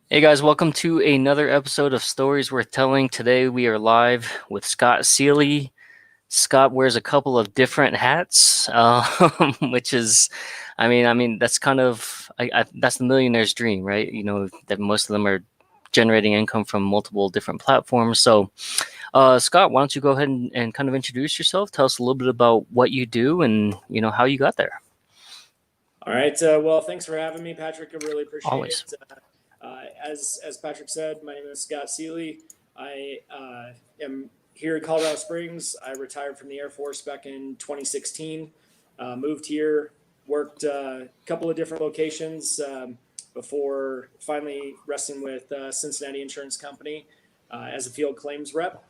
Hey guys, welcome to another episode of Stories Worth Telling. Today we are live with Scott Seeley. Scott wears a couple of different hats, which is, that's kind of, that's the millionaire's dream, right? You know, that most of them are generating income from multiple different platforms. So, Scott, why don't you go ahead and kind of introduce yourself? Tell us a little bit about what you do and, how you got there. All right. Well, thanks for having me, Patrick. I really appreciate Always. it. As Patrick said, my name is Scott Seeley. I am here in Colorado Springs. I retired from the Air Force back in 2016. Moved here, worked a couple of different locations before finally resting with Cincinnati Insurance Company as a field claims rep.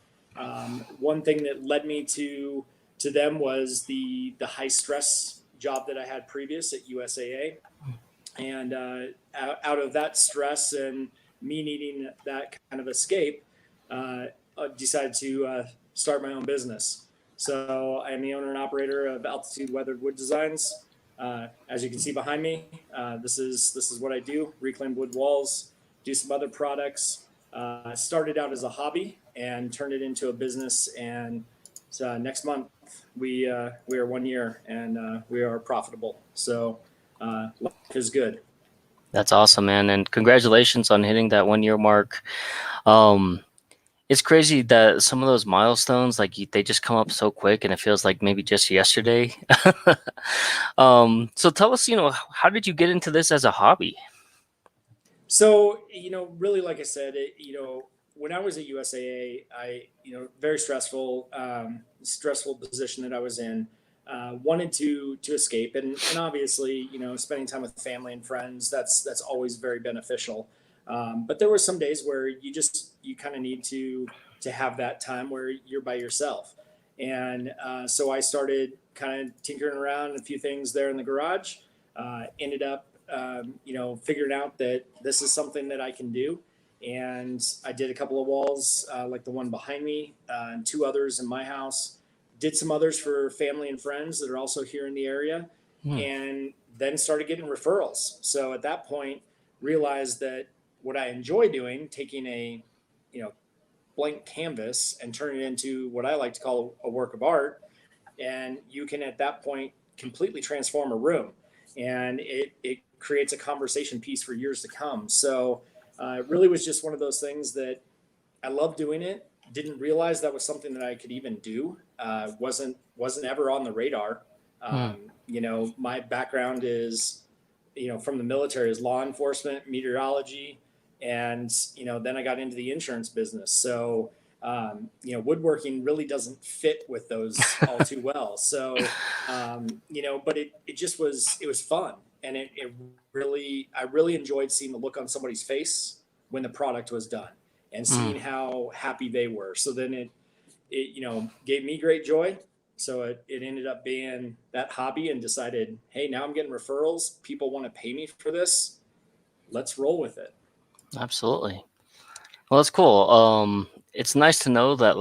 One thing that led me to them was the high stress job that I had previous at USAA. And out of that stress and me needing that kind of escape, I decided to start my own business. So I am the owner and operator of Altitude Weathered Wood Designs. As you can see behind me, this is what I do: reclaim wood walls, do some other products. Started out as a hobby and turned it into a business. And so next month we are 1 year and we are profitable. So life is good. That's awesome, man. And congratulations on hitting that 1 year mark. Um, it's crazy that some of those milestones, like they just come up so quick and it feels like maybe just yesterday. So tell us, how did you get into this as a hobby? So, really, like I said, when I was at USAA, very stressful position that I was in. Wanted to escape, and obviously, spending time with family and friends, that's always very beneficial. But there were some days where you kind of need to have that time where you're by yourself, and so I started kind of tinkering around a few things there in the garage. Ended up figuring out that this is something that I can do. And I did a couple of walls, like the one behind me, and two others in my house. Did some others for family and friends that are also here in the area, Hmm. and then started getting referrals. So at that point, realized that what I enjoy doing, taking a you know blank canvas and turning it into what I like to call a work of art, and you can at that point completely transform a room, and it creates a conversation piece for years to come. So it really was just one of those things that I love doing it. Didn't realize that was something that I could even do. Wasn't ever on the radar. Hmm. My background is, from the military, is law enforcement, meteorology, and then I got into the insurance business. So woodworking really doesn't fit with those all too well. So but it was fun, and it really I really enjoyed seeing the look on somebody's face when the product was done and Hmm. seeing how happy they were. So then it gave me great joy. So it ended up being that hobby, and decided, hey, now I'm getting referrals. People want to pay me for this. Let's roll with it. Absolutely. Well, that's cool. It's nice to know that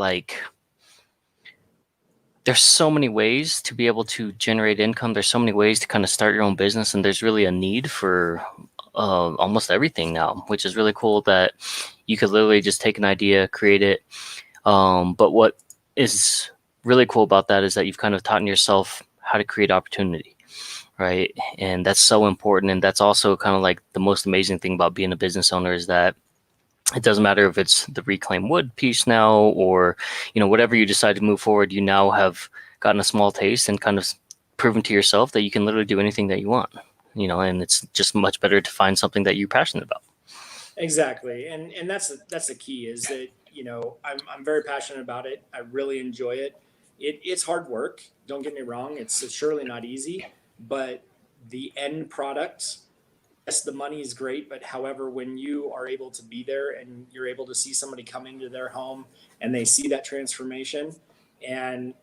there's so many ways to be able to generate income. There's so many ways to kind of start your own business, and there's really a need for almost everything now, which is really cool that you could literally just take an idea, create it. But what is really cool about that is that you've kind of taught yourself how to create opportunity, right? And that's so important. And that's also kind of like the most amazing thing about being a business owner is that it doesn't matter if it's the reclaimed wood piece now or whatever you decide to move forward. You now have gotten a small taste and kind of proven to yourself that you can literally do anything that you want. And it's just much better to find something that you're passionate about. Exactly, and that's the key, is that I'm very passionate about it. I really enjoy it. It's hard work. Don't get me wrong. It's surely not easy, but the end product, yes, the money is great. But however, when you are able to be there and you're able to see somebody come into their home and they see that transformation, and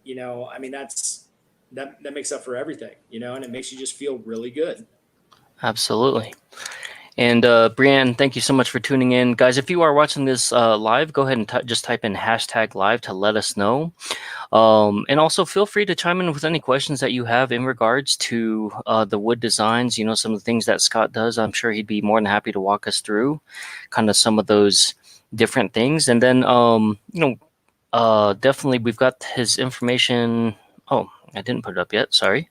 that makes up for everything, and it makes you just feel really good. Absolutely. And Brianne, thank you so much for tuning in. Guys, if you are watching this live, go ahead and just type in hashtag live to let us know. And also feel free to chime in with any questions that you have in regards to the wood designs. You know, some of the things that Scott does. I'm sure he'd be more than happy to walk us through kind of some of those different things. And then, definitely we've got his information. Oh, I didn't put it up yet. Sorry.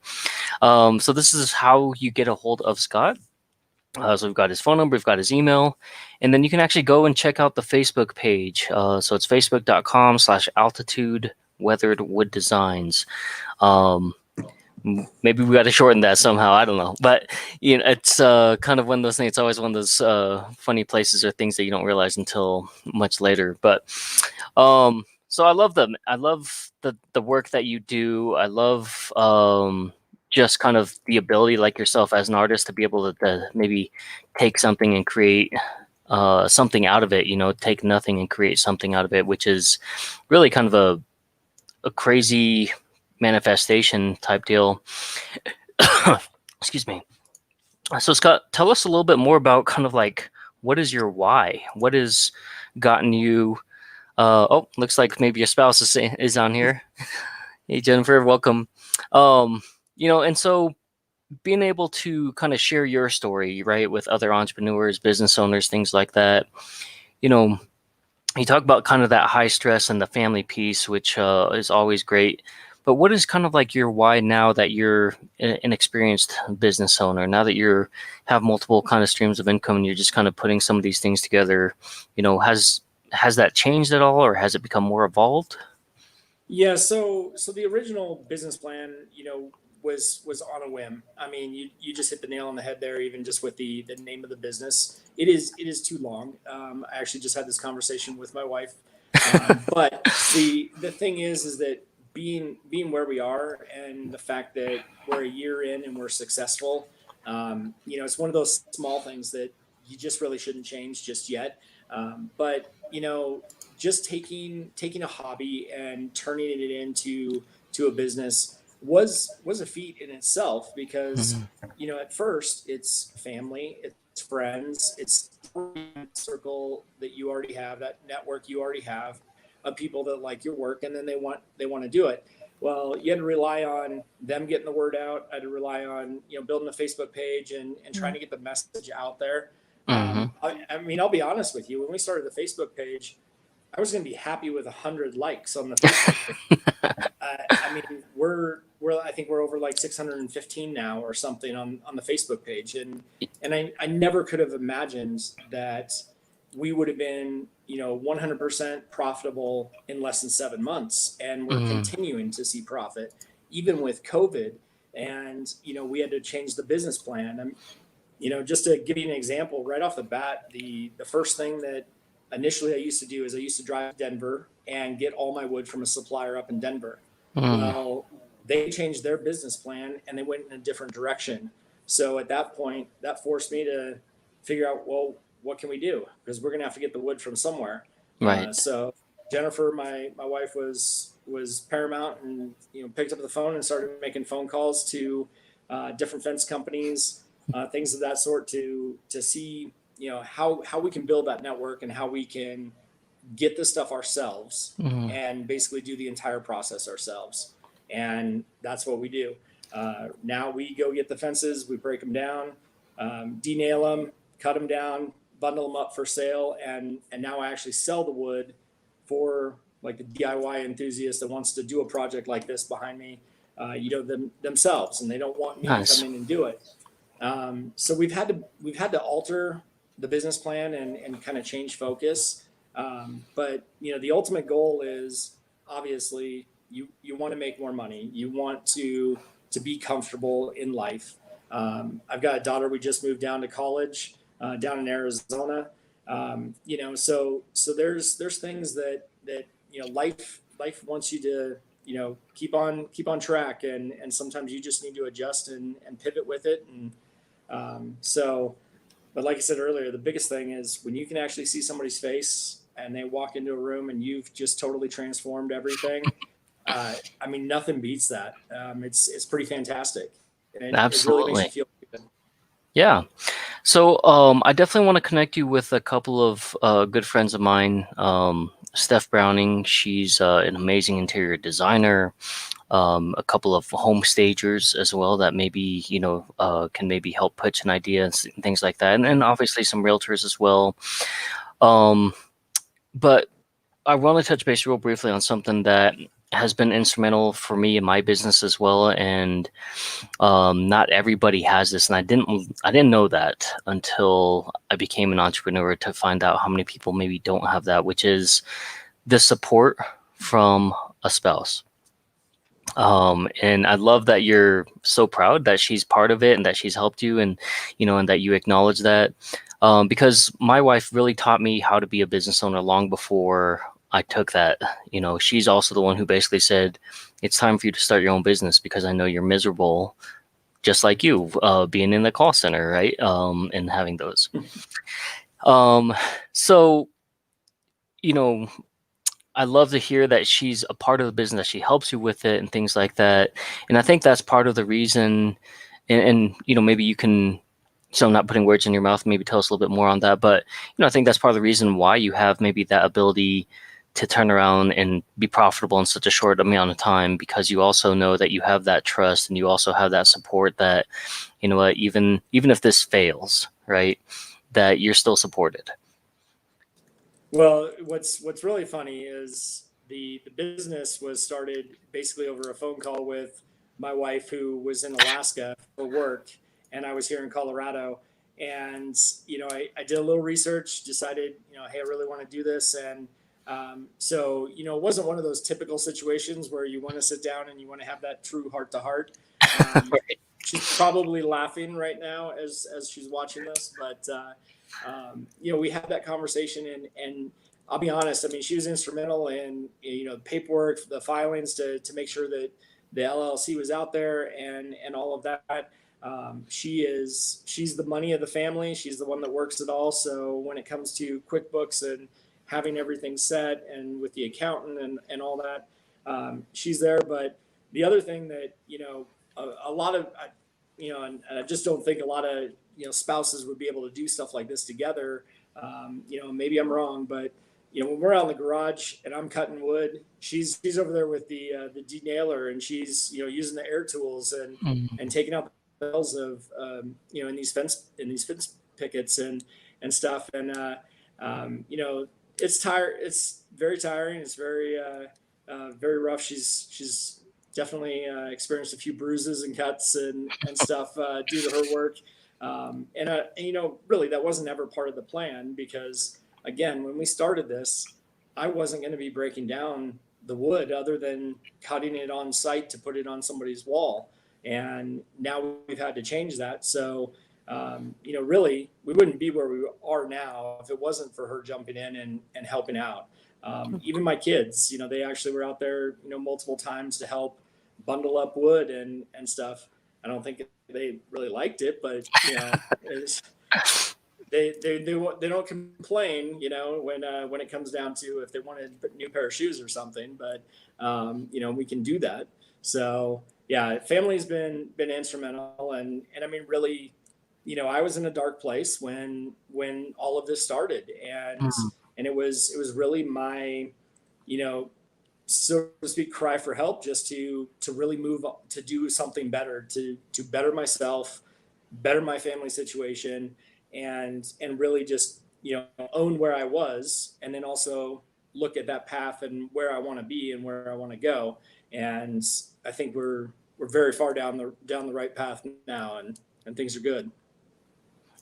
So this is how you get a hold of Scott. So we've got his phone number, we've got his email, and then you can actually go and check out the Facebook page. So it's facebook.com/altitude weathered wood designs. Um, Maybe we got to shorten that somehow. I don't know, but you know, it's kind of one of those things. It's always one of those funny places or things that you don't realize until much later. But so I love them. I love the work that you do. I love just kind of the ability, like yourself as an artist, to be able to maybe take something and create something out of it. You know, take nothing and create something out of it, which is really kind of a crazy manifestation type deal. Excuse me. So Scott, tell us a little bit more about kind of like what is your why? What has gotten you? Oh, looks like maybe your spouse is on here. Hey Jennifer, welcome. You know, and so being able to kind of share your story, right, with other entrepreneurs, business owners, things like that. You know, you talk about kind of that high stress and the family piece, which is always great. But what is kind of like your why now that you're an experienced business owner? Now that you have multiple kind of streams of income and you're just kind of putting some of these things together, you know, has that changed at all, or has it become more evolved? Yeah, so the original business plan, was on a whim. I mean, you just hit the nail on the head there, even just with the name of the business. It is too long. I actually just had this conversation with my wife. But the thing is that being where we are and the fact that we're a year in and we're successful, it's one of those small things that you just really shouldn't change just yet. But just taking a hobby and turning it into a business was a feat in itself because Mhm. at first it's family, it's friends, it's circle that you already have, that network you already have of people that like your work, and then they want to do it. Well, you had to rely on them getting the word out. I had to rely on building a Facebook page and trying to get the message out there. Mhm. I mean, I'll be honest with you. When we started the Facebook page, I was going to be happy with 100 likes on the Facebook page. I mean, we're I think we're over like 615 now or something on the Facebook page, and I never could have imagined that we would have been 100% profitable in less than 7 months, and we're Mhm. continuing to see profit even with COVID, and we had to change the business plan. Just to give you an example, right off the bat, the first thing that initially I used to do is I used to drive to Denver and get all my wood from a supplier up in Denver. Mhm. Well, they changed their business plan and they went in a different direction. So at that point, that forced me to figure out, well, what can we do? Because we're going to have to get the wood from somewhere. Right. So Jennifer, my wife, was paramount, and picked up the phone and started making phone calls to different fence companies, things of that sort, to see how we can build that network and how we can get the stuff ourselves Mhm. and basically do the entire process ourselves. And that's what we do. Now we go get the fences, we break them down, denail them, cut them down, bundle them up for sale, and now I actually sell the wood for like the DIY enthusiast that wants to do a project like this behind me, themselves, and they don't want me to come Nice. in and do it. So we've had to alter the business plan and kind of change focus. But the ultimate goal is obviously you want to make more money. You want to be comfortable in life. I've got a daughter. We just moved down to college down in Arizona. So there's things that life wants you to keep on track, and sometimes you just need to adjust and pivot with it. And so, but like I said earlier, the biggest thing is when you can actually see somebody's face and they walk into a room and you've just totally transformed everything. I mean, nothing beats that. It's pretty fantastic, and it really makes you Absolutely. feel good. Yeah. So I definitely want to connect you with a couple of good friends of mine. Steph Browning. She's an amazing interior designer. A couple of home stagers as well that maybe can maybe help pitch an idea and things like that, and obviously some realtors as well. Um, but I want to touch base real briefly on something that has been instrumental for me in my business as well, and not everybody has this, and I didn't know that until I became an entrepreneur to find out how many people maybe don't have that, which is the support from a spouse. And I love that you're so proud that she's part of it and that she's helped you, and and that you acknowledge that. Because my wife really taught me how to be a business owner long before I took that. She's also the one who basically said, it's time for you to start your own business because I know you're miserable, just like you, being in the call center, right? And having those. Um, so, you know, I love to hear that she's a part of the business, that she helps you with it and things like that. And I think that's part of the reason, and maybe you can, so I'm not putting words in your mouth, maybe tell us a little bit more on that. But, I think that's part of the reason why you have maybe that ability to turn around and be profitable in such a short amount of time, because you also know that you have that trust and you also have that support that, what, even if this fails, right, that you're still supported. Well, what's really funny is the business was started basically over a phone call with my wife, who was in Alaska for work, and I was here in Colorado. And I did a little research, decided, hey, I really want to do this. And so it wasn't one of those typical situations where you want to sit down and you want to have that true heart to heart. Right. She's probably laughing right now as she's watching this, but we had that conversation, and I'll be honest. I mean, she was instrumental in paperwork, the filings to make sure that the LLC was out there and all of that. She's the money of the family. She's the one that works it all. So when it comes to QuickBooks and having everything set, and with the accountant and all that, she's there. But the other thing that a lot of and I just don't think a lot of spouses would be able to do stuff like this together. Maybe I'm wrong, but when we're out in the garage and I'm cutting wood, she's over there with the denailer, and she's using the air tools and taking out the bells of in these fence pickets and stuff. And it's very tiring. It's very rough. She's definitely experienced a few bruises and cuts and stuff due to her work. Really, that wasn't ever part of the plan, because again, when we started this, I wasn't going to be breaking down the wood other than cutting it on site to put it on somebody's wall. And now we've had to change that. So, really, we wouldn't be where we are now if it wasn't for her jumping in and helping out. Even my kids, they actually were out there, multiple times to help bundle up wood and stuff. I don't think they really liked it, but they don't complain, when it comes down to if they wanted a new pair of shoes or something. But we can do that. So yeah, family's been instrumental, and I mean, really, I was in a dark place when all of this started, and it was really my, so to speak, cry for help, just to really move up, to do something better, to better myself, better my family situation, and really just own where I was, and then also look at that path and where I want to be and where I want to go. And I think we're very far down the right path now, and things are good.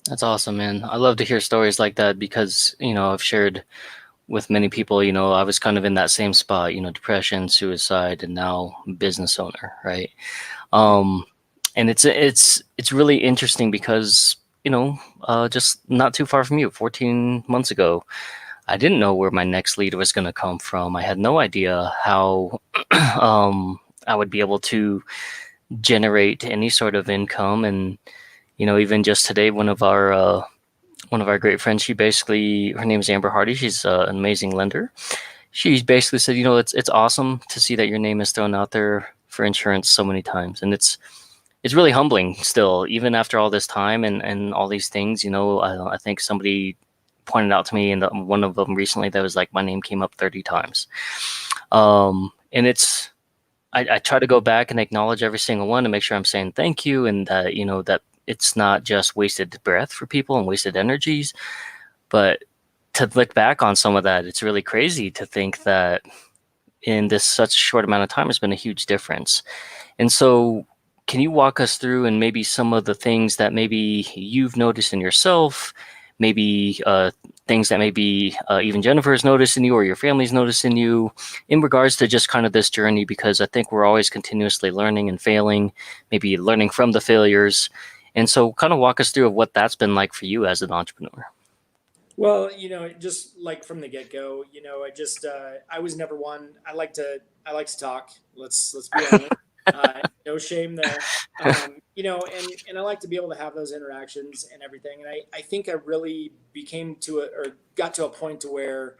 That's awesome, man. I love to hear stories like that because, I've shared with many people, I was kind of in that same spot, depression, suicide, and now business owner, right? Um, and it's really interesting because, just not too far from you, 14 months ago, I didn't know where my next lead was going to come from. I had no idea how I would be able to generate any sort of income. And, even just today, one of our great friends, her name is Amber Hardy. She's an amazing lender. She basically said, it's awesome to see that your name is thrown out there for insurance so many times. And it's really humbling still, even after all this time and all these things, I think somebody pointed out to me, and one of them recently that was like my name came up 30 times. And I try to go back and acknowledge every single one to make sure I'm saying thank you, and that that it's not just wasted breath for people and wasted energies, but to look back on some of that, it's really crazy to think that in this such short amount of time has been a huge difference. And so, can you walk us through and maybe some of the things that maybe you've noticed in yourself, maybe things that maybe even Jennifer's noticed in you or your family's noticed in you in regards to just kind of this journey? Because I think we're always continuously learning and failing, maybe learning from the failures. And so, kind of walk us through of what that's been like for you as an entrepreneur. Well, just like from the get go, I was never one. I like to talk. Let's be honest. No shame there. And I like to be able to have those interactions and everything. And I think I really became to it, or got to a point to where,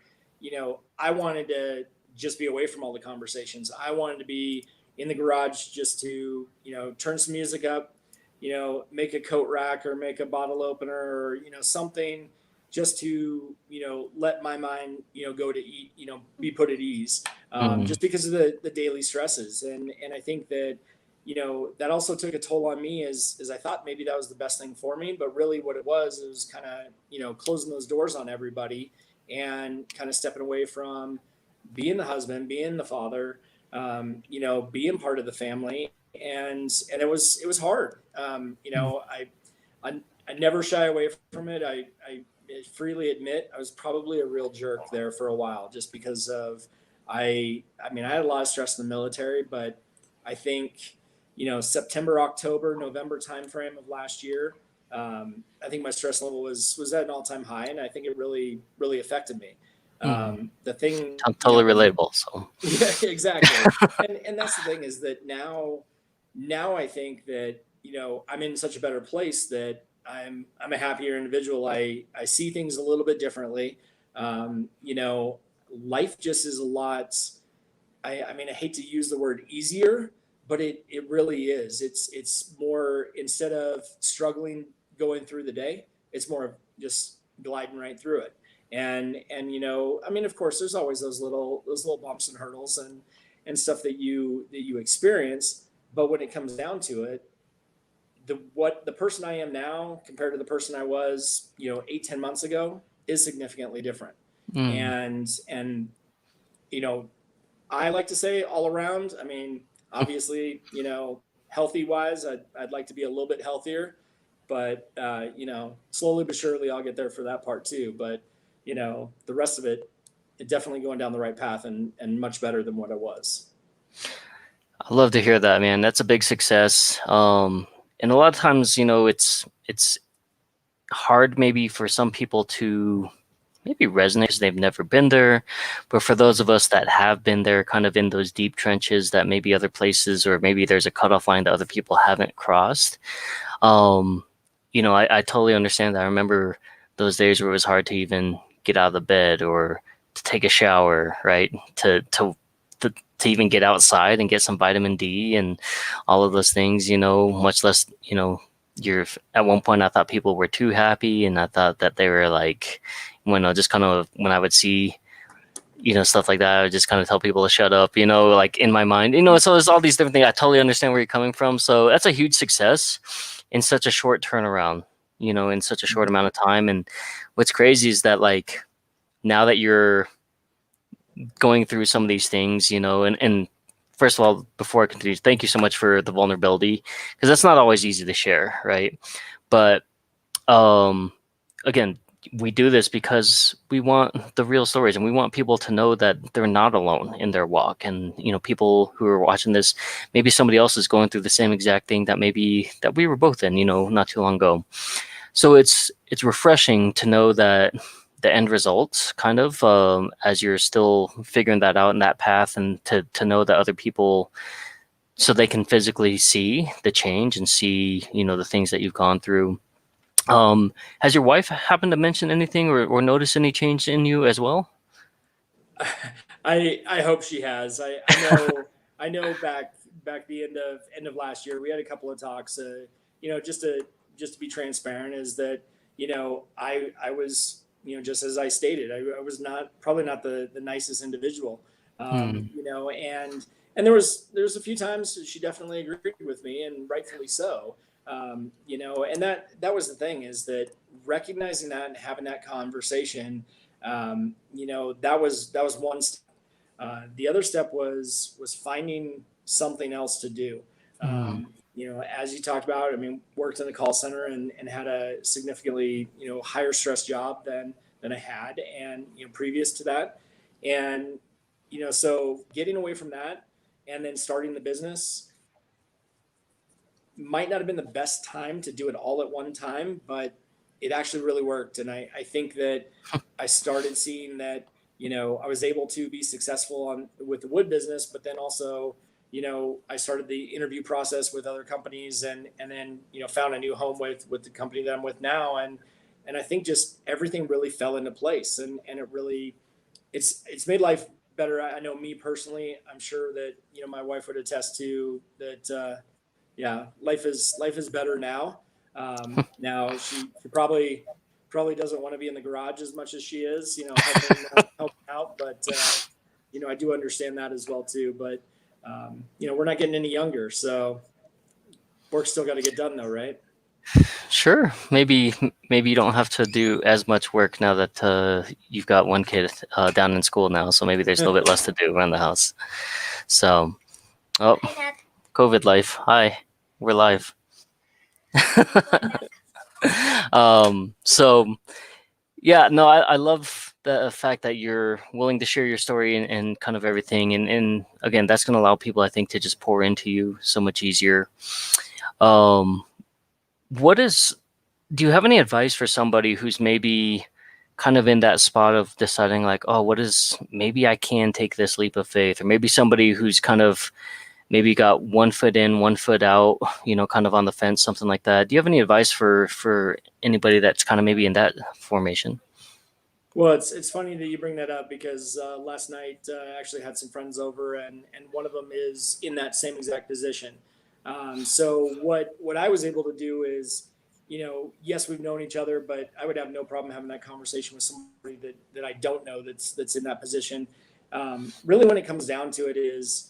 I wanted to just be away from all the conversations. I wanted to be in the garage just to, turn some music up, make a coat rack or make a bottle opener or, something just to, let my mind, go to eat, be put at ease, Mm, just because of the daily stresses. And I think that, that also took a toll on me as I thought maybe that was the best thing for me, but really what it was kind of, closing those doors on everybody and kind of stepping away from being the husband, being the father, being part of the family. And it was hard. I never shy away from it. I freely admit I was probably a real jerk there for a while, just because of I had a lot of stress in the military, but I think September, October, November timeframe of last year, I think my stress level was at an all time high, and I think it really affected me. mm. The thing, Totally relatable. So, yeah, exactly. And that's the thing, is that now I think that, I'm in such a better place that I'm a happier individual. I see things a little bit differently. Life just is a lot. I hate to use the word easier, but it really is. It's more, instead of struggling going through the day, it's more of just gliding right through it. And of course, there's always those little bumps and hurdles and stuff that you experience. But when it comes down to it, the person I am now compared to the person I was, 8-10 months ago, is significantly different. mm. And you know, I like to say all around. Obviously, healthy wise, I'd like to be a little bit healthier, but slowly but surely I'll get there for that part too. But the rest of it definitely going down the right path and much better than what I was. I love to hear that, man. That's a big success. And a lot of times, it's hard maybe for some people to maybe resonate because they've never been there. But for those of us that have been there, kind of in those deep trenches that maybe other places, or maybe there's a cutoff line that other people haven't crossed, um, I totally understand that. I remember those days where it was hard to even get out of the bed or to take a shower, right? To even get outside and get some vitamin D and all of those things, much less, you're at one point I thought people were too happy, and I thought that they were like, when I just kind of, when I would see, stuff like that, I would just kind of tell people to shut up, like in my mind, so there's all these different things. I totally understand where you're coming from. So that's a huge success in such a short turnaround, in such a short amount of time. And what's crazy is that, like, now that you're going through some of these things, and first of all, before I continue, thank you so much for the vulnerability, because that's not always easy to share, right? But um, again, we do this because we want the real stories, and we want people to know that they're not alone in their walk. And people who are watching this, maybe somebody else is going through the same exact thing that maybe that we were both in, not too long ago. So it's refreshing to know that the end result, kind of, as you're still figuring that out in that path, and to know that other people, so they can physically see the change and see, the things that you've gone through. Has your wife happened to mention anything, or notice any change in you as well? I hope she has. I know back the end of last year, we had a couple of talks. Just to be transparent, is that I was just as I stated, I was probably not the nicest individual, Mm. and there's a few times she definitely agreed with me, and rightfully so. And that was the thing, is that recognizing that and having that conversation, that was one step. The other step was finding something else to do. Mm. As you talked about, I mean, worked in the call center and had a significantly, higher stress job than I had, and, previous to that. And, so getting away from that and then starting the business might not have been the best time to do it all at one time, but it actually really worked. And I think that I started seeing that, I was able to be successful with the wood business, but then also, I started the interview process with other companies, and then, found a new home with the company that I'm with now. And I think just everything really fell into place, and it really, it's made life better. I know me personally, I'm sure that, my wife would attest to that. Yeah, life is better now. Now she probably doesn't want to be in the garage as much as she is, helping out. But I do understand that as well too. But we're not getting any younger, so work's still got to get done though, right? Sure. Maybe you don't have to do as much work now that you've got one kid down in school now. So maybe there's a little bit less to do around the house. So, oh, COVID life. Hi, we're live. So yeah, no, I love the fact that you're willing to share your story and kind of everything. And again, that's going to allow people, I think, to just pour into you so much easier. Um, what is, do you have any advice for somebody who's maybe kind of in that spot of deciding like, oh, maybe I can take this leap of faith, or maybe somebody who's kind of maybe got one foot in, one foot out, kind of on the fence, something like that. Do you have any advice for anybody that's kind of maybe in that formation? Well, it's funny that you bring that up, because last night I actually had some friends over, and one of them is in that same exact position. So what I was able to do is, yes, we've known each other, but I would have no problem having that conversation with somebody that I don't know that's in that position. Really, when it comes down to it, is,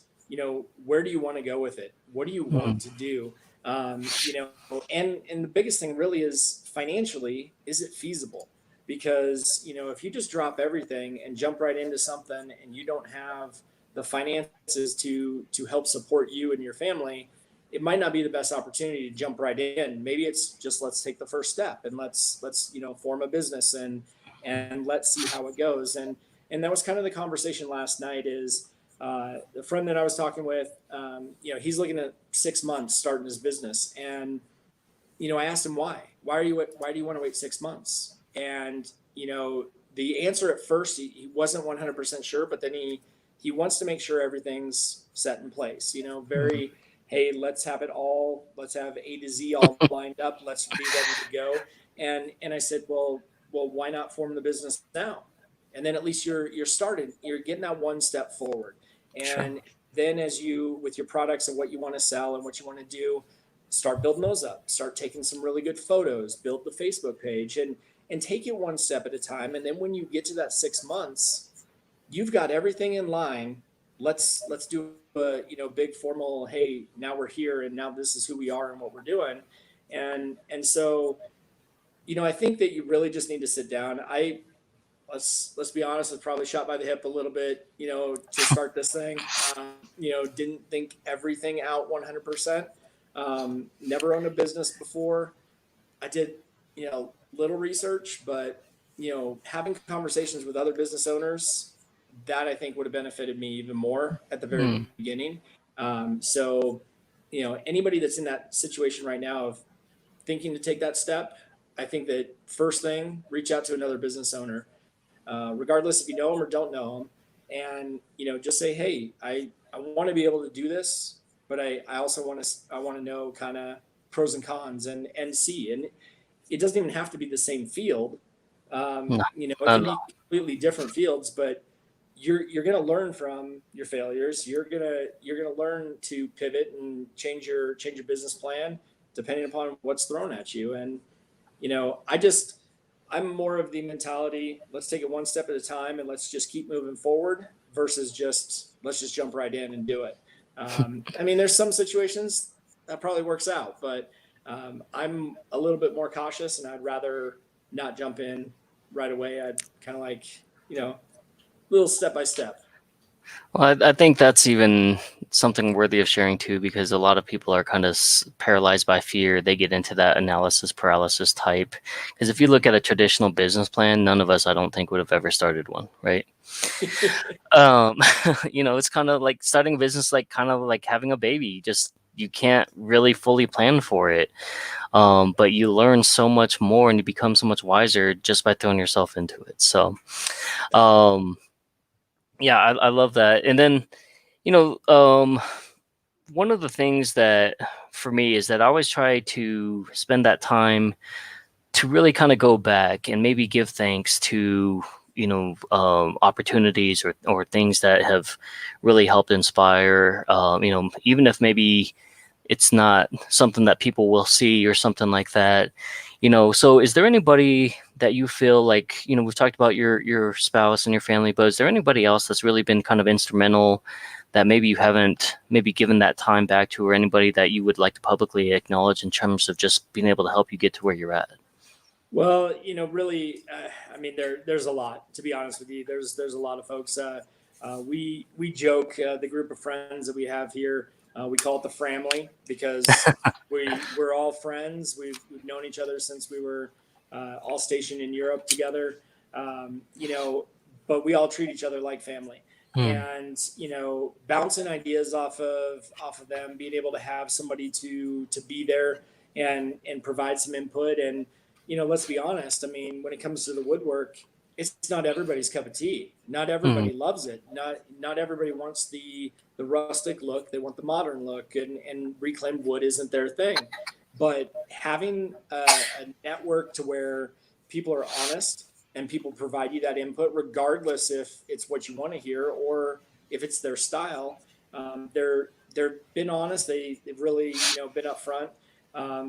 where do you want to go with it? What do you Mm. want to do? And the biggest thing really is, financially, is it feasible? Because, if you just drop everything and jump right into something, and you don't have the finances to help support you and your family, it might not be the best opportunity to jump right in. Maybe it's just, let's take the first step, and let's form a business, and let's see how it goes. And that was kind of the conversation last night. Is the friend that I was talking with, he's looking at 6 months starting his business. And I asked him, why do you want to wait 6 months? And, the answer at first, he wasn't 100% sure, but then he wants to make sure everything's set in place, Mm. very, hey, let's have A to Z all lined up. Let's be ready to go. And I said, well, why not form the business now? And then at least you're starting, you're getting that one step forward. Sure. And then, as you, with your products and what you want to sell and what you want to do, start building those up, start taking some really good photos, build the Facebook page, and take it one step at a time. And then when you get to that 6 months, you've got everything in line. Let's do a, big formal, hey, now we're here, and now this is who we are and what we're doing. And so, I think that you really just need to sit down. Let's be honest, I was probably shot by the hip a little bit, to start this thing. Didn't think everything out 100%. Never owned a business before. I did, little research, but, having conversations with other business owners, that I think would have benefited me even more at the very Mm. beginning. So, anybody that's in that situation right now of thinking to take that step, I think that first thing, reach out to another business owner, regardless if you know them or don't know them, and, just say, hey, I want to be able to do this, but I also want to know kind of pros and cons, and see. And it doesn't even have to be the same field. No, It not can at be all. completely different fields, but you're going to learn from your failures. You're going to learn to pivot and change your business plan depending upon what's thrown at you. And, I just, I'm more of the mentality, let's take it one step at a time and let's just keep moving forward versus just let's just jump right in and do it. I mean, there's some situations that probably works out, but I'm a little bit more cautious and I'd rather not jump in right away. I'd kind of like, you know, little step by step. Well, I think that's even something worthy of sharing too, because a lot of people are kind of paralyzed by fear. They get into that analysis paralysis type. Because if you look at a traditional business plan, none of us, I don't think, would have ever started one, right? Um, it's kind of like starting a business, like kind of like having a baby. Just you can't really fully plan for it, but you learn so much more and you become so much wiser just by throwing yourself into it. So, um, yeah, I love that. And then, you know, one of the things that for me is that I always try to spend that time to really kind of go back and maybe give thanks to opportunities or things that have really helped inspire. Even if maybe it's not something that people will see or something like that. So is there anybody that you feel like, we've talked about your spouse and your family, but is there anybody else that's really been kind of instrumental that maybe you haven't maybe given that time back to, or anybody that you would like to publicly acknowledge in terms of just being able to help you get to where you're at? Well, really, I mean, there's a lot. To be honest with you, there's a lot of folks. We joke, the group of friends that we have here. We call it the family because we're all friends. We've known each other since we were all stationed in Europe together. But we all treat each other like family. Hmm. And bouncing ideas off of them, being able to have somebody to be there and provide some input. And let's be honest. I mean, when it comes to the woodwork, it's not everybody's cup of tea. Not Hmm. everybody loves it. Not everybody wants the rustic look. They want the modern look, and reclaimed wood isn't their thing. But having a network to where people are honest and people provide you that input, regardless if it's what you want to hear or if it's their style, they've been honest. They've really been upfront.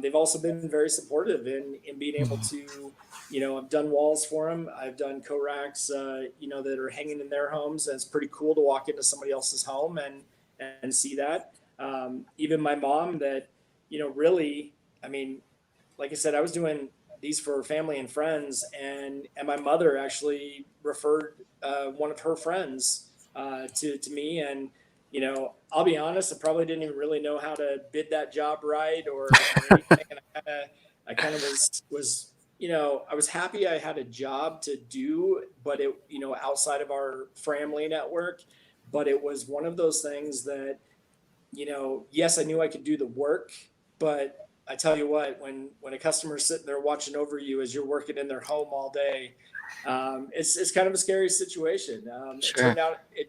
They've also been very supportive in being able Hmm. to, I've done walls for them. I've done co-racks, that are hanging in their homes. And it's pretty cool to walk into somebody else's home and see that. Even my mom that, really, I mean, like I said, I was doing these for family and friends, and my mother actually referred one of her friends to me, and I'll be honest, I probably didn't even really know how to bid that job right or anything, and I kind of was I was happy I had a job to do, but it outside of our family network, but it was one of those things that yes, I knew I could do the work, but I tell you what, when a customer's sitting there watching over you as you're working in their home all day, it's kind of a scary situation. It Sure.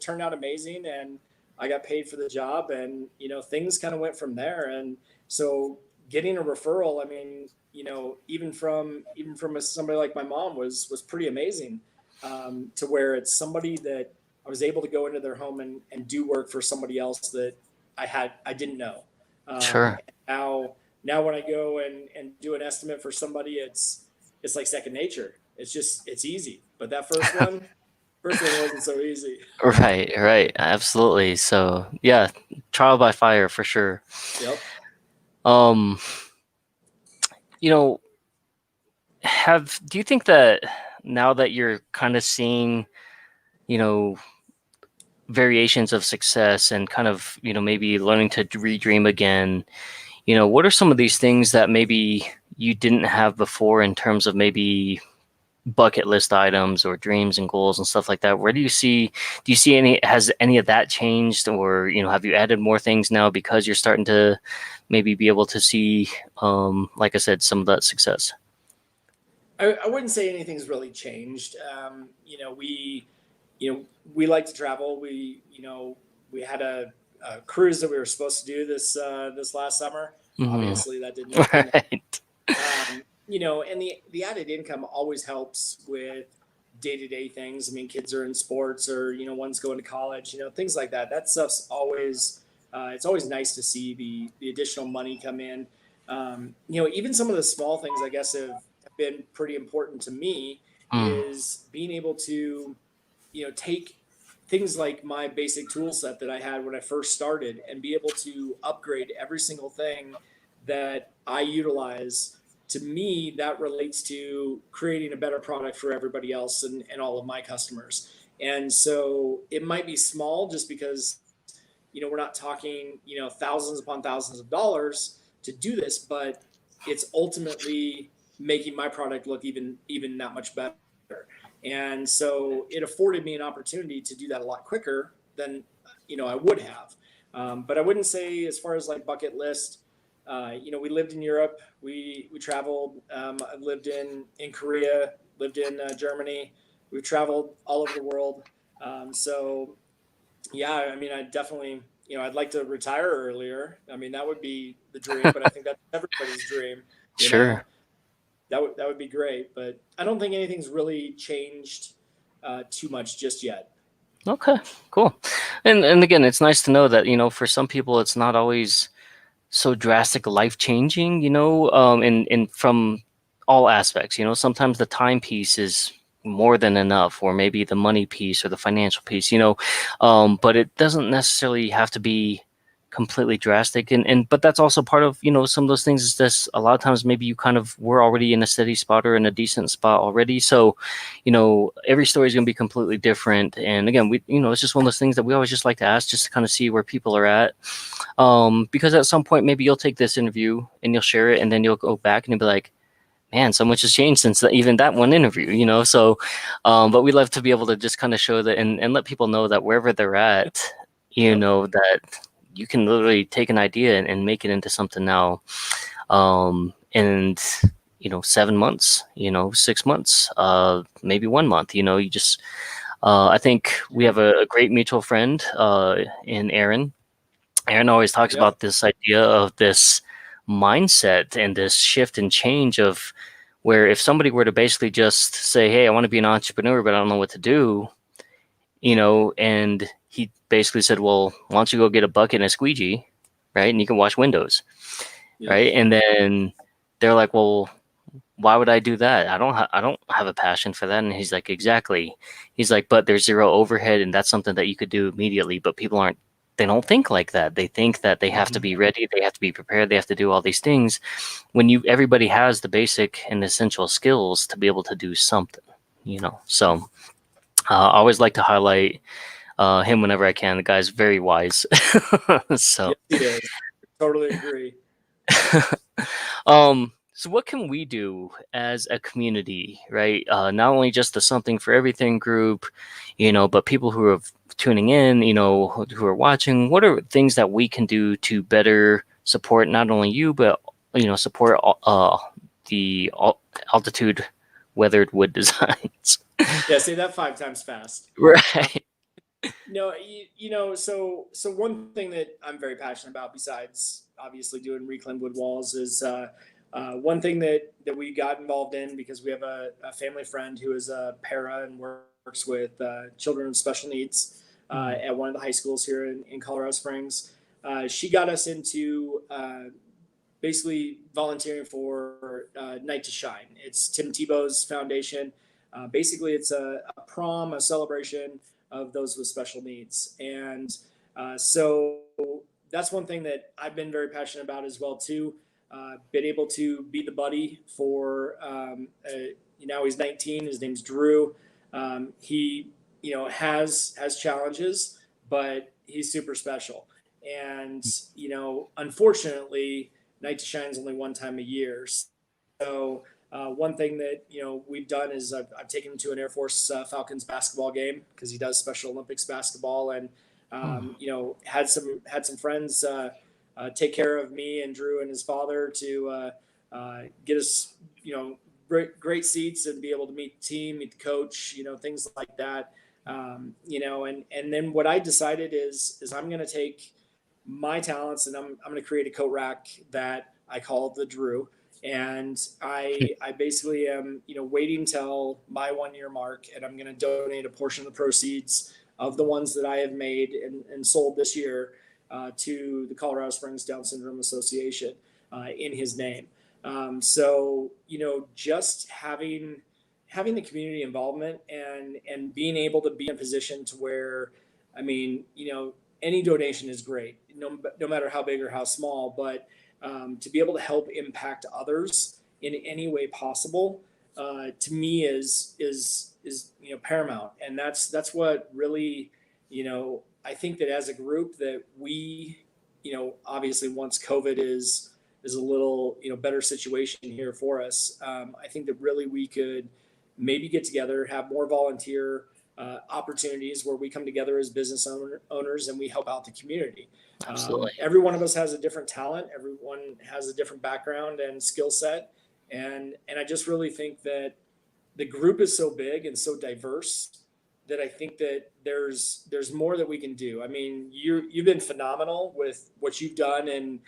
turned out amazing, and I got paid for the job, and things kind of went from there. And so getting a referral, I mean, even from somebody like my mom was pretty amazing, to where it's somebody that I was able to go into their home and do work for somebody else that I didn't know. Sure. Now when I go and do an estimate for somebody, it's like second nature. It's easy. But that first one wasn't so easy. Right, right, absolutely. So yeah, trial by fire for sure. Yep. Um, you know, have do you think that now that you're kind of seeing, you know, variations of success and kind of, maybe learning to redream again, what are some of these things that maybe you didn't have before in terms of maybe bucket list items or dreams and goals and stuff like that? Where do you see has any of that changed, or have you added more things now because you're starting to maybe be able to see, like I said, some of that success? I wouldn't say anything's really changed. We like to travel. We had a cruise that we were supposed to do this last summer. Hmm. Obviously, that didn't happen. Right. And the added income always helps with day to day things. I mean, kids are in sports, or one's going to college. Things like that. That stuff's always it's always nice to see the additional money come in. Even some of the small things, I guess, have been pretty important to me Mm, is being able to, take things like my basic tool set that I had when I first started and be able to upgrade every single thing that I utilize. To me, that relates to creating a better product for everybody else and all of my customers. And so it might be small just because, we're not talking, thousands upon thousands of dollars to do this, but it's ultimately making my product look even that much better. And so it afforded me an opportunity to do that a lot quicker than I would have. But I wouldn't say as far as like bucket list. We lived in Europe. We traveled. I've lived in Korea. Lived in Germany. We've traveled all over the world. So yeah, I mean, I definitely, I'd like to retire earlier. I mean, that would be the dream, but I think that's everybody's dream. You know, sure. that would be great. But I don't think anything's really changed too much just yet. Okay, cool. And again, it's nice to know that, for some people it's not always so drastic, life changing, and from all aspects. Sometimes the time piece is more than enough, or maybe the money piece or the financial piece, but it doesn't necessarily have to be completely drastic. And but that's also part of, some of those things is this a lot of times maybe you kind of were already in a steady spot or in a decent spot already. So, every story is going to be completely different. And again, it's just one of those things that we always just like to ask just to kind of see where people are at, because at some point maybe you'll take this interview and you'll share it, and then you'll go back and you'll be like, man, so much has changed since even that one interview, so but we love to be able to just kind of show that, and let people know that wherever they're at, Yep. that you can literally take an idea and make it into something now, and 7 months, 6 months, maybe 1 month, you just I think we have a great mutual friend in Aaron always talks Yep. about this idea of this mindset and this shift and change of where if somebody were to basically just say, hey, I want to be an entrepreneur, but I don't know what to do, and he basically said, well, why don't you go get a bucket and a squeegee, right? And you can wash windows, Yep. right? And then they're like, well, why would I do that? I don't have a passion for that. And he's like, exactly. He's like, but there's zero overhead, and that's something that you could do immediately. But people aren't. They don't think like that. They think that they have to Mhm. be ready. They have to be prepared. They have to do all these things. When everybody has the basic and essential skills to be able to do something. So I always like to highlight him whenever I can. The guy's very wise. So. Yes, he is. Totally agree. So what can we do as a community, right? Not only just the Something for Everything group, but people who are tuning in, who are watching. What are things that we can do to better support not only you, but support the altitude weathered wood designs? Yeah, say that 5 times fast. Right. No, so one thing that I'm very passionate about, besides obviously doing reclaimed wood walls, is one thing that we got involved in because we have a family friend who is a para and works with children with special needs Mm, at one of the high schools here in Colorado Springs. She got us into basically volunteering for Night to Shine. It's Tim Tebow's foundation. Basically, it's a prom, a celebration of those with special needs, and so that's one thing that I've been very passionate about as well too. Been able to be the buddy for now he's 19. His name's Drew. He has challenges, but he's super special. And unfortunately, Night to Shine is only one time a year. So one thing that we've done is I've taken him to an Air Force Falcons basketball game because he does Special Olympics basketball, and mm, had some friends take care of me and Drew and his father to get us great seats and be able to meet the team, meet the coach, things like that. And then what I decided is I'm going to take my talents and I'm going to create a coat rack that I call the Drew. And I basically am waiting till my 1 year mark, and I'm going to donate a portion of the proceeds of the ones that I have made and sold this year to the Colorado Springs Down Syndrome Association in his name. So, just having the community involvement and being able to be in a position to where, I mean, any donation is great, no matter how big or how small, but to be able to help impact others in any way possible, to me is paramount, and that's what really, I think that as a group that we, obviously once COVID is a little better situation here for us. I think that really we could maybe get together, have more volunteer opportunities where we come together as owners and we help out the community. Absolutely. Every one of us has a different talent. Everyone has a different background and skill set, and I just really think that the group is so big and so diverse that I think that there's more that we can do. I mean, you've been phenomenal with what you've done, and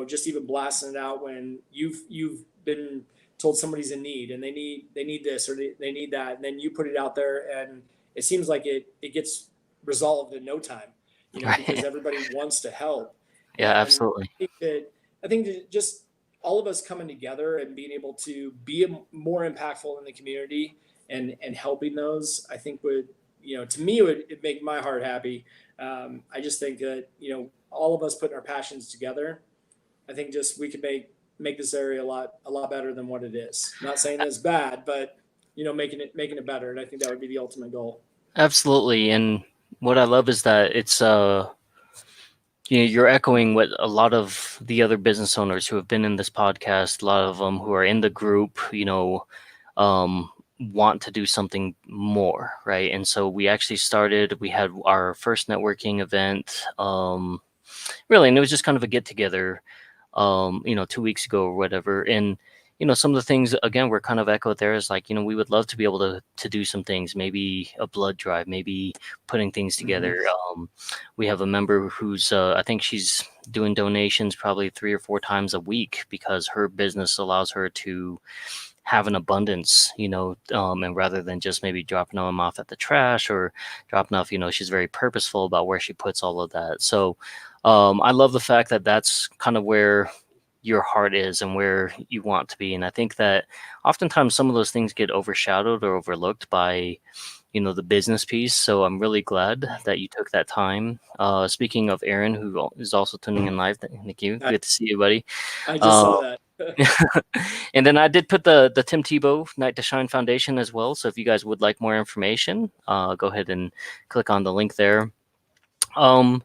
just even blasting it out when you've been told somebody's in need and they need this or they need that, and then you put it out there, and it seems like it gets resolved in no time, because Right. everybody wants to help. Yeah, And absolutely. I think that just all of us coming together and being able to be more impactful in the community and helping those, I think would, to me, it'd make my heart happy. I just think that, all of us putting our passions together, I think just we could make this area a lot better than what it is. Not saying that it's bad, but making it better. And I think that would be the ultimate goal. Absolutely. And what I love is that you're echoing what a lot of the other business owners who have been in this podcast, a lot of them who are in the group, um, want to do something more, right? And so we had our first networking event, really, and it was just kind of a get together, 2 weeks ago or whatever. And some of the things again were kind of echoed there is like, we would love to be able to do some things, maybe a blood drive, maybe putting things Mm-hmm. together. We have a member who's I think she's doing donations probably 3 or 4 times a week because her business allows her to have an abundance, and rather than just maybe dropping them off at the trash or dropping off, she's very purposeful about where she puts all of that. So I love the fact that that's kind of where your heart is and where you want to be. And I think that oftentimes some of those things get overshadowed or overlooked by, the business piece. So I'm really glad that you took that time. Speaking of Aaron, who is also tuning in live, thank you. I, Good to see you, buddy. I just Uh, saw that. and then I did put the Tim Tebow Night to Shine Foundation as well. So if you guys would like more information, go ahead and click on the link there. Um,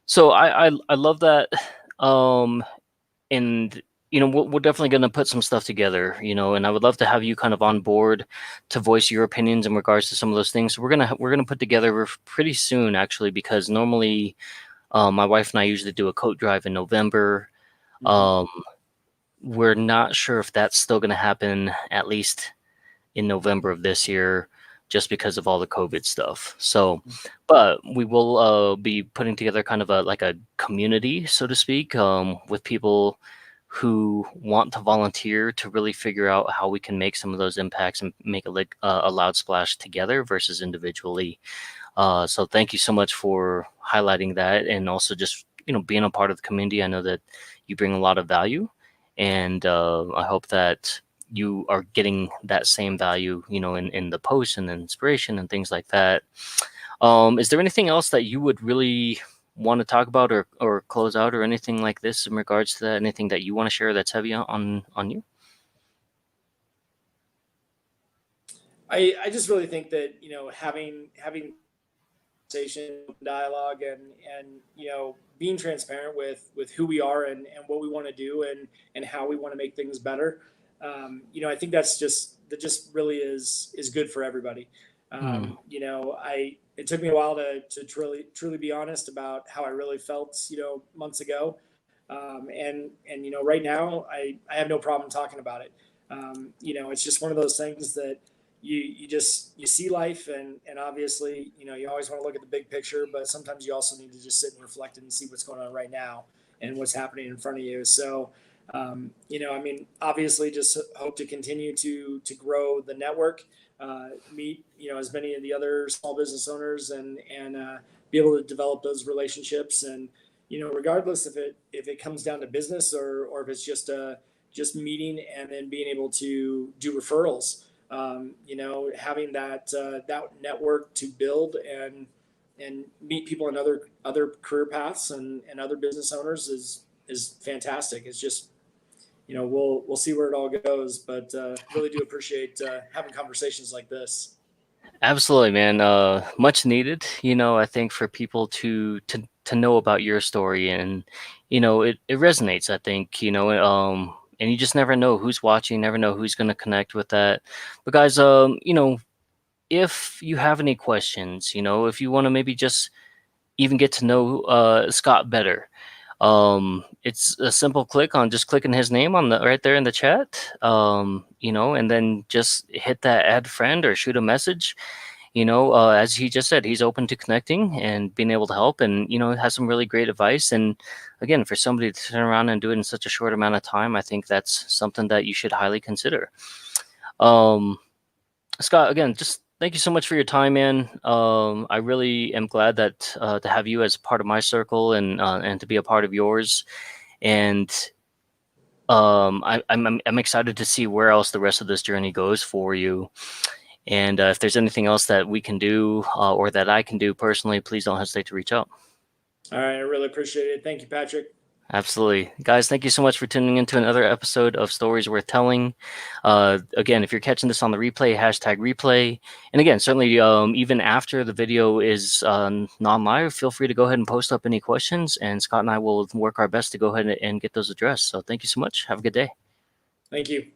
so I love that. Um, and we're definitely going to put some stuff together, and I would love to have you kind of on board to voice your opinions in regards to some of those things. So we're gonna put together pretty soon, actually, because normally my wife and I usually do a coat drive in November. Mm-hmm. Um, we're not sure if that's still going to happen, at least in November of this year, just because of all the COVID stuff. So, but we will be putting together kind of a community, so to speak, with people who want to volunteer to really figure out how we can make some of those impacts and make a loud splash together versus individually. So thank you so much for highlighting that, and also just being a part of the community. I know that you bring a lot of value, and I hope that you are getting that same value, in the posts and the inspiration and things like that. Is there anything else that you would really want to talk about or close out or anything like this in regards to that? Anything that you want to share that's heavy on you? I just really think that having conversation, dialogue, and being transparent with who we are and what we want to do and how we want to make things better. I think that just really is good for everybody. Mm, I it took me a while to truly be honest about how I really felt, months ago. And right now I have no problem talking about it. It's just one of those things that you see life, and obviously you always want to look at the big picture, but sometimes you also need to just sit and reflect and see what's going on right now and what's happening in front of you. So I mean, obviously just hope to continue to grow the network, meet as many of the other small business owners, and be able to develop those relationships. And regardless if it comes down to business or if it's just just meeting and then being able to do referrals. Having that network to build and meet people in other career paths and other business owners is fantastic. It's just, we'll see where it all goes, but really do appreciate having conversations like this. Absolutely, man. Much needed, I think for people to know about your story, and it resonates, I think, and you just never know who's watching, never know who's going to connect with that. But guys, if you have any questions, if you want to maybe just even get to know Scott better, it's a simple click on just clicking his name on the right there in the chat, and then just hit that add friend or shoot a message. As he just said, he's open to connecting and being able to help, and has some really great advice. And again, for somebody to turn around and do it in such a short amount of time, I think that's something that you should highly consider. Scott, again, just thank you so much for your time, man. I really am glad that to have you as part of my circle, and to be a part of yours. And I'm excited to see where else the rest of this journey goes for you. And if there's anything else that we can do, or that I can do personally, please don't hesitate to reach out. All right, I really appreciate it. Thank you, Patrick. Absolutely. Guys, thank you so much for tuning into another episode of Stories Worth Telling. Again, if you're catching this on the replay, hashtag replay. And again, certainly even after the video is non-live, feel free to go ahead and post up any questions, and Scott and I will work our best to go ahead and get those addressed. So thank you so much. Have a good day. Thank you.